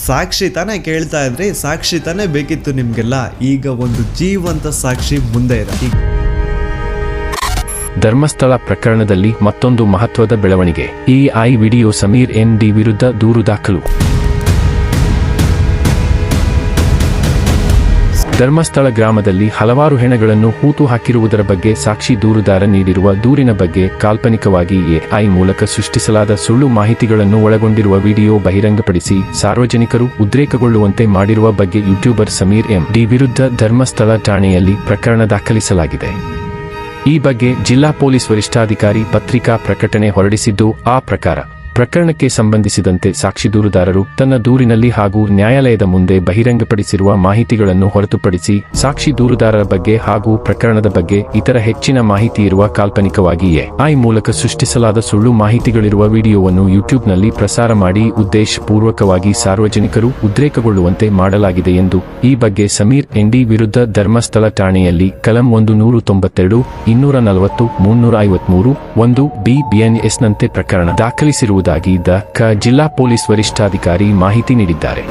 ಸಾಕ್ಷಿ ತಾನೇ ಕೇಳ್ತಾ ಇದ್ರಿ, ಸಾಕ್ಷಿ ತಾನೇ ಬೇಕಿತ್ತು ನಿಮ್ಗೆಲ್ಲ. ಈಗ ಒಂದು ಜೀವಂತ ಸಾಕ್ಷಿ ಮುಂದೆ ಇದೆ. ಧರ್ಮಸ್ಥಳ ಪ್ರಕರಣದಲ್ಲಿ ಮತ್ತೊಂದು ಮಹತ್ವದ ಬೆಳವಣಿಗೆ. ಈ ವಿಡಿಯೋ ಸಮೀರ್ ND ವಿರುದ್ಧ ದೂರು ದಾಖಲು. ಧರ್ಮಸ್ಥಳ ಗ್ರಾಮದಲ್ಲಿ ಹಲವಾರು ಹೆಣಗಳನ್ನು ಹೂತು ಹಾಕಿರುವುದರ ಬಗ್ಗೆ ಸಾಕ್ಷಿ ದೂರುದಾರ ನೀಡಿರುವ ದೂರಿನ ಬಗ್ಗೆ ಕಾಲ್ಪನಿಕವಾಗಿ AI ಮೂಲಕ ಸೃಷ್ಟಿಸಲಾದ ಸುಳ್ಳು ಮಾಹಿತಿಗಳನ್ನು ಒಳಗೊಂಡಿರುವ ವಿಡಿಯೋ ಬಹಿರಂಗಪಡಿಸಿ ಸಾರ್ವಜನಿಕರು ಉದ್ರೇಕಗೊಳ್ಳುವಂತೆ ಮಾಡಿರುವ ಬಗ್ಗೆ ಯೂಟ್ಯೂಬರ್ ಸಮೀರ್ MD ವಿರುದ್ಧ ಧರ್ಮಸ್ಥಳ ಠಾಣೆಯಲ್ಲಿ ಪ್ರಕರಣ ದಾಖಲಿಸಲಾಗಿದೆ. ಈ ಬಗ್ಗೆ ಜಿಲ್ಲಾ ಪೊಲೀಸ್ ವರಿಷ್ಠಾಧಿಕಾರಿ ಪತ್ರಿಕಾ ಪ್ರಕಟಣೆ ಹೊರಡಿಸಿದ್ದು, ಆ ಪ್ರಕರಣಕ್ಕೆ ಸಂಬಂಧಿಸಿದಂತೆ ಸಾಕ್ಷಿ ದೂರುದಾರರು ತನ್ನ ದೂರಿನಲ್ಲಿ ಹಾಗೂ ನ್ಯಾಯಾಲಯದ ಮುಂದೆ ಬಹಿರಂಗಪಡಿಸಿರುವ ಮಾಹಿತಿಗಳನ್ನು ಹೊರತುಪಡಿಸಿ ಸಾಕ್ಷಿ ದೂರುದಾರರ ಬಗ್ಗೆ ಹಾಗೂ ಪ್ರಕರಣದ ಬಗ್ಗೆ ಇತರ ಹೆಚ್ಚಿನ ಮಾಹಿತಿ ಇರುವ ಕಾಲ್ಪನಿಕವಾಗಿ AI ಮೂಲಕ ಸೃಷ್ಟಿಸಲಾದ ಸುಳ್ಳು ಮಾಹಿತಿಗಳಿರುವ ವಿಡಿಯೋವನ್ನು ಯೂಟ್ಯೂಬ್ನಲ್ಲಿ ಪ್ರಸಾರ ಮಾಡಿ ಉದ್ದೇಶಪೂರ್ವಕವಾಗಿ ಸಾರ್ವಜನಿಕರು ಉದ್ರೇಕಗೊಳ್ಳುವಂತೆ ಮಾಡಲಾಗಿದೆ ಎಂದು ಈ ಬಗ್ಗೆ ಸಮೀರ್ ND ವಿರುದ್ಧ ಧರ್ಮಸ್ಥಳ ಠಾಣೆಯಲ್ಲಿ ಕಲಂ 192, 240, 353, 1B BNS ನಂತೆ ಪ್ರಕರಣ ದಾಖಲಿಸಿರುವುದು ಜಿಲ್ಲಾ ಪೊಲೀಸ್ ವರಿಷ್ಠಾಧಿಕಾರಿ ಮಾಹಿತಿ ನೀಡಿದ್ದಾರೆ.